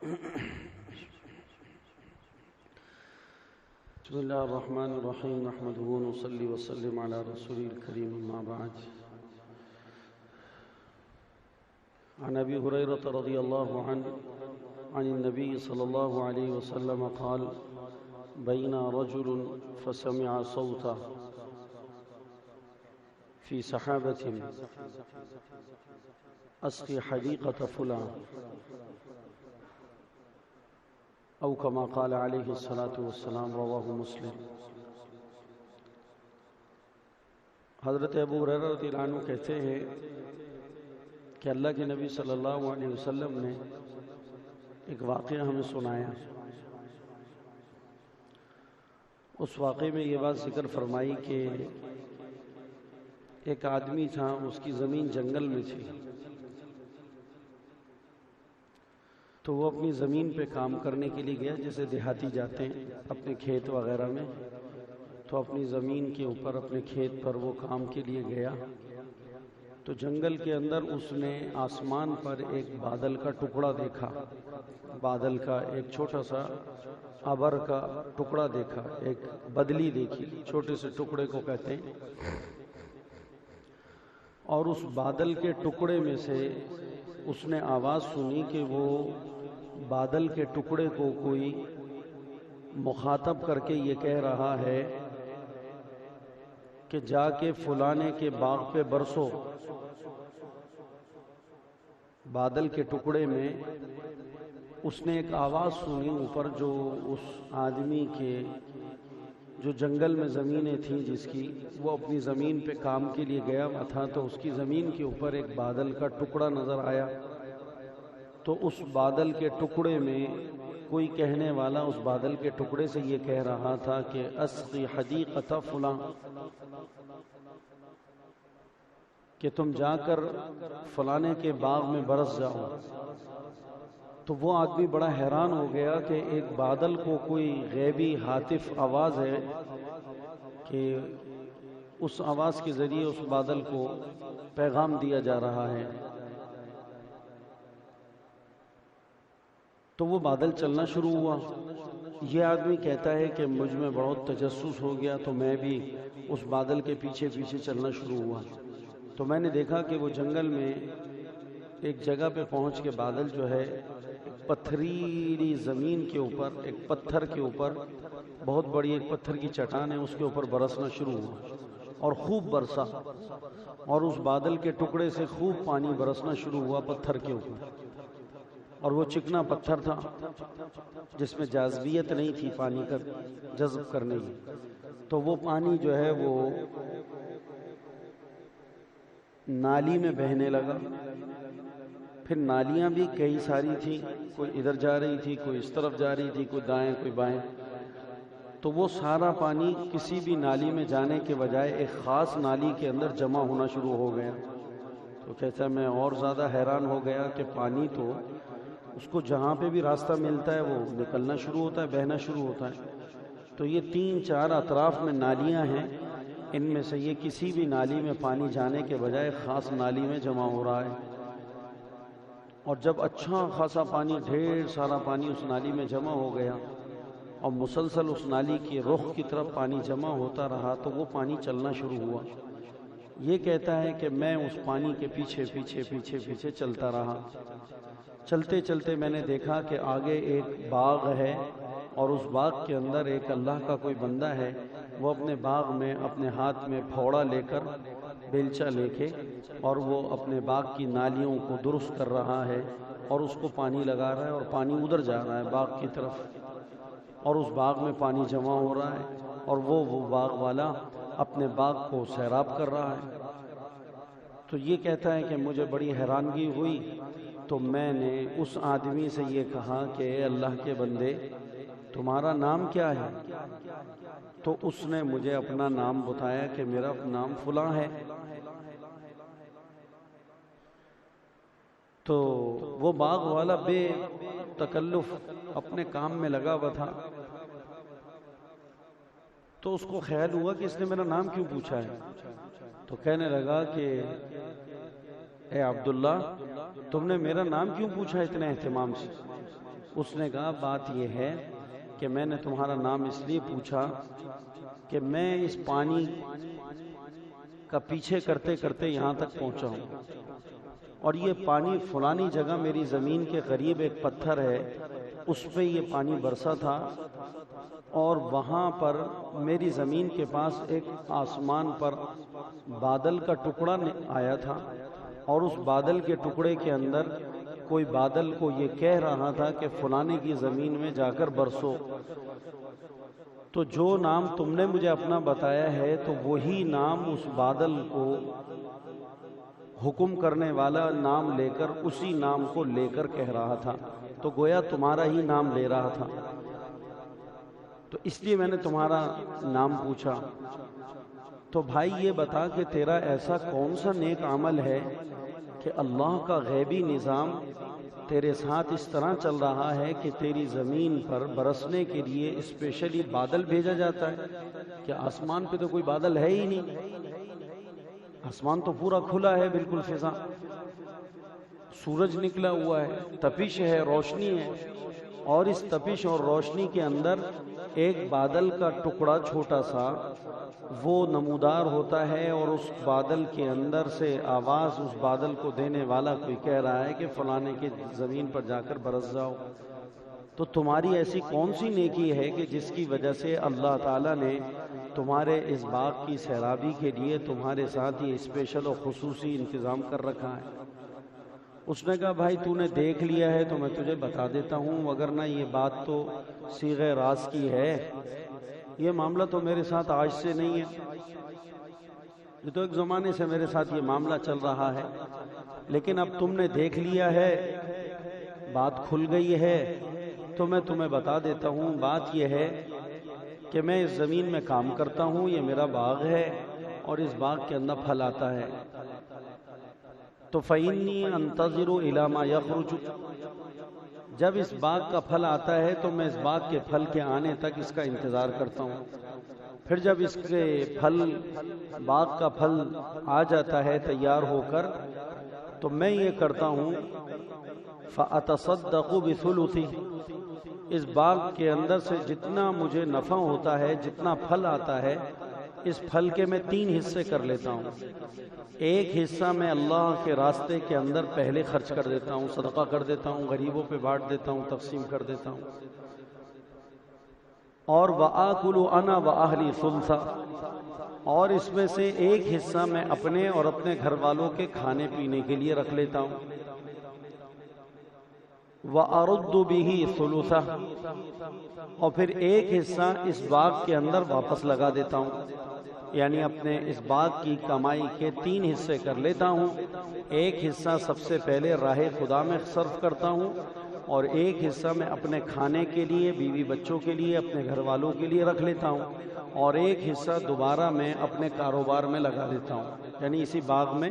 بسم الله الرحمن الرحيم نحمده ونصلي وسلم على رسوله الكريم أما بعد عن أبي هريرة رضي الله عنه عن النبي صلى الله عليه وسلم قال بين رجل فسمع صوتا في سحابة أسقي حديقة فلان او کما قال علیہ الصلاۃ والسلام رواہ مسلم۔ حضرت ابو ہریرہ رضی اللہ عنہ کہتے ہیں کہ اللہ کے نبی صلی اللہ علیہ وسلم نے ایک واقعہ ہمیں سنایا۔ اس واقعے میں یہ بات ذکر فرمائی کہ ایک آدمی تھا، اس کی زمین جنگل میں تھی، تو وہ اپنی زمین پہ کام کرنے کے لیے گیا، جیسے دیہاتی جاتے ہیں اپنے کھیت وغیرہ میں، تو اپنی زمین کے اوپر اپنے کھیت پر وہ کام کے لیے گیا۔ تو جنگل کے اندر اس نے آسمان پر ایک بادل کا ٹکڑا دیکھا، بادل کا ایک چھوٹا سا ابر کا ٹکڑا دیکھا، ایک بدلی دیکھی، چھوٹے سے ٹکڑے کو کہتے ہیں۔ اور اس بادل کے ٹکڑے میں سے اس نے آواز سنی کہ وہ بادل کے ٹکڑے کو کوئی مخاطب کر کے یہ کہہ رہا ہے کہ جا کے فلانے کے باغ پہ برسو۔ بادل کے ٹکڑے میں اس نے ایک آواز سنی اوپر، جو اس آدمی کے جو جنگل میں زمینیں تھیں جس کی، وہ اپنی زمین پہ کام کے لیے گیا ہوا تھا، تو اس کی زمین کے اوپر ایک بادل کا ٹکڑا نظر آیا۔ تو اس بادل کے ٹکڑے میں کوئی کہنے والا اس بادل کے ٹکڑے سے یہ کہہ رہا تھا کہ اسقی حدیقۃ فلاں، کہ تم جا کر فلانے کے باغ میں برس جاؤ۔ تو وہ آدمی بڑا حیران ہو گیا کہ ایک بادل کو کوئی غیبی ہاتف آواز ہے کہ اس آواز کے ذریعے اس بادل کو پیغام دیا جا رہا ہے۔ تو وہ بادل چلنا شروع ہوا۔ یہ آدمی کہتا ہے کہ مجھ میں بہت تجسس ہو گیا، تو میں بھی اس بادل کے پیچھے پیچھے چلنا شروع ہوا۔ تو میں نے دیکھا کہ وہ جنگل میں ایک جگہ پہ پہنچ کے بادل جو ہے پتھریلی زمین کے اوپر، ایک پتھر کے اوپر، بہت بڑی ایک پتھر کی چٹان ہے، اس کے اوپر برسنا شروع ہوا اور خوب برسا، اور اس بادل کے ٹکڑے سے خوب پانی برسنا شروع ہوا پتھر کے اوپر۔ اور وہ چکنا پتھر تھا جس میں جاذبیت نہیں تھی پانی کا جذب کرنے کی، تو وہ پانی جو ہے وہ نالی میں بہنے لگا۔ پھر نالیاں بھی کئی ساری تھیں، کوئی ادھر جا رہی تھی، کوئی اس طرف جا رہی تھی، کوئی دائیں کوئی بائیں۔ تو وہ سارا پانی کسی بھی نالی میں جانے کے بجائے ایک خاص نالی کے اندر جمع ہونا شروع ہو گیا۔ تو کہتا ہے میں اور زیادہ حیران ہو گیا کہ پانی تو اس کو جہاں پہ بھی راستہ ملتا ہے وہ نکلنا شروع ہوتا ہے، بہنا شروع ہوتا ہے۔ تو یہ 3-4 اطراف میں نالیاں ہیں، ان میں سے یہ کسی بھی نالی میں پانی جانے کے بجائے خاص نالی میں جمع ہو رہا ہے۔ اور جب اچھا خاصا پانی، ڈھیر سارا پانی اس نالی میں جمع ہو گیا اور مسلسل اس نالی کی رخ کی طرف پانی جمع ہوتا رہا، تو وہ پانی چلنا شروع ہوا۔ یہ کہتا ہے کہ میں اس پانی کے پیچھے پیچھے پیچھے پیچھے چلتا رہا۔ چلتے چلتے میں نے دیکھا کہ آگے ایک باغ ہے، اور اس باغ کے اندر ایک اللہ کا کوئی بندہ ہے، وہ اپنے باغ میں اپنے ہاتھ میں پھوڑا لے کر، بیلچا لے کے، اور وہ اپنے باغ کی نالیوں کو درست کر رہا ہے، اور اس کو پانی لگا رہا ہے، اور پانی ادھر جا رہا ہے باغ کی طرف، اور اس باغ میں پانی جمع ہو رہا ہے، اور وہ باغ والا اپنے باغ کو سیراب کر رہا ہے۔ تو یہ کہتا ہے کہ مجھے بڑی حیرانگی ہوئی، تو میں نے اس آدمی سے یہ کہا کہ اے اللہ کے بندے، تمہارا نام کیا ہے؟ تو اس نے مجھے اپنا نام بتایا کہ میرا نام فلاں ہے۔ تو وہ باغ والا بے تکلف اپنے کام میں لگا ہوا تھا، تو اس کو خیال ہوا کہ اس نے میرا نام کیوں پوچھا ہے۔ تو کہنے لگا کہ اے عبداللہ، تم نے میرا نام کیوں پوچھا اتنے اہتمام سے؟ اس نے کہا بات یہ ہے کہ میں نے تمہارا نام اس لیے پوچھا کہ میں اس پانی کا پیچھے کرتے کرتے یہاں تک پہنچا ہوں، اور یہ پانی فلانی جگہ میری زمین کے قریب ایک پتھر ہے، اس پہ یہ پانی برسا تھا، اور وہاں پر میری زمین کے پاس ایک آسمان پر بادل کا ٹکڑا آیا تھا، اور اس بادل کے ٹکڑے کے اندر کوئی بادل کو یہ کہہ رہا تھا کہ فلانے کی زمین میں جا کر برسو۔ تو جو نام تم نے مجھے اپنا بتایا ہے تو وہی نام اس بادل کو حکم کرنے والا نام لے کر اسی نام کو لے کر کہہ رہا تھا، تو گویا تمہارا ہی نام لے رہا تھا، تو اس لیے میں نے تمہارا نام پوچھا۔ تو بھائی یہ بتا کہ تیرا ایسا کون سا نیک عمل ہے کہ اللہ کا غیبی نظام تیرے ساتھ اس طرح چل رہا ہے کہ تیری زمین پر برسنے کے لیے اسپیشلی بادل بھیجا جاتا ہے؟ کہ آسمان پہ تو کوئی بادل ہے ہی نہیں، آسمان تو پورا کھلا ہے، بالکل فضا، سورج نکلا ہوا ہے، تپش ہے، روشنی ہے، اور اس تپش اور روشنی کے اندر ایک بادل کا ٹکڑا چھوٹا سا وہ نمودار ہوتا ہے، اور اس بادل کے اندر سے آواز اس بادل کو دینے والا کوئی کہہ رہا ہے کہ فلانے کی زمین پر جا کر برس جاؤ۔ تو تمہاری ایسی کون سی نیکی ہے کہ جس کی وجہ سے اللہ تعالیٰ نے تمہارے اس باغ کی سیرابی کے لیے تمہارے ساتھ یہ اسپیشل اور خصوصی انتظام کر رکھا ہے؟ اس نے کہا بھائی تو نے دیکھ لیا ہے تو میں تجھے بتا دیتا ہوں، وگرنہ یہ بات تو صیغہ راز کی ہے، یہ معاملہ تو میرے ساتھ آج سے نہیں ہے، یہ تو ایک زمانے سے میرے ساتھ یہ معاملہ چل رہا ہے، لیکن اب تم نے دیکھ لیا ہے، بات کھل گئی ہے، تو میں تمہیں بتا دیتا ہوں۔ بات یہ ہے کہ میں اس زمین میں کام کرتا ہوں، یہ میرا باغ ہے، اور اس باغ کے اندر پھل آتا ہے، تو فَإِنِّي أَنْتَظِرُ إِلَى مَا يَخْرُجُ، جب اس باغ کا پھل آتا ہے تو میں اس باغ کے پھل کے آنے تک اس کا انتظار کرتا ہوں، پھر جب اس کے پھل باغ کا پھل آ جاتا ہے تیار ہو کر، تو میں یہ کرتا ہوں فَأَتَصَدَّقُ بِثُلُثِهِ، اس باغ کے اندر سے جتنا مجھے نفع ہوتا ہے، جتنا پھل آتا ہے، اس پھل کے میں 3 حصے کر لیتا ہوں۔ ایک حصہ میں اللہ کے راستے کے اندر پہلے خرچ کر دیتا ہوں، صدقہ کر دیتا ہوں، غریبوں پہ بانٹ دیتا ہوں، تقسیم کر دیتا ہوں، اور وَآكُلُ أَنَا وَأَهْلِي ثُلُثًا، اور اس میں سے ایک حصہ میں اپنے اور اپنے گھر والوں کے کھانے پینے کے لیے رکھ لیتا ہوں، وَأَرُدُّ بِهِ ثُلُثًا، اور پھر ایک حصہ اس باغ کے اندر واپس لگا دیتا ہوں، یعنی اپنے اس باغ کی کمائی کے 3 حصے کر لیتا ہوں، ایک حصہ سب سے پہلے راہ خدا میں صرف کرتا ہوں، اور ایک حصہ میں اپنے کھانے کے لیے، بیوی بچوں کے لیے، اپنے گھر والوں کے لیے رکھ لیتا ہوں، اور ایک حصہ دوبارہ میں اپنے کاروبار میں لگا دیتا ہوں، یعنی اسی باغ میں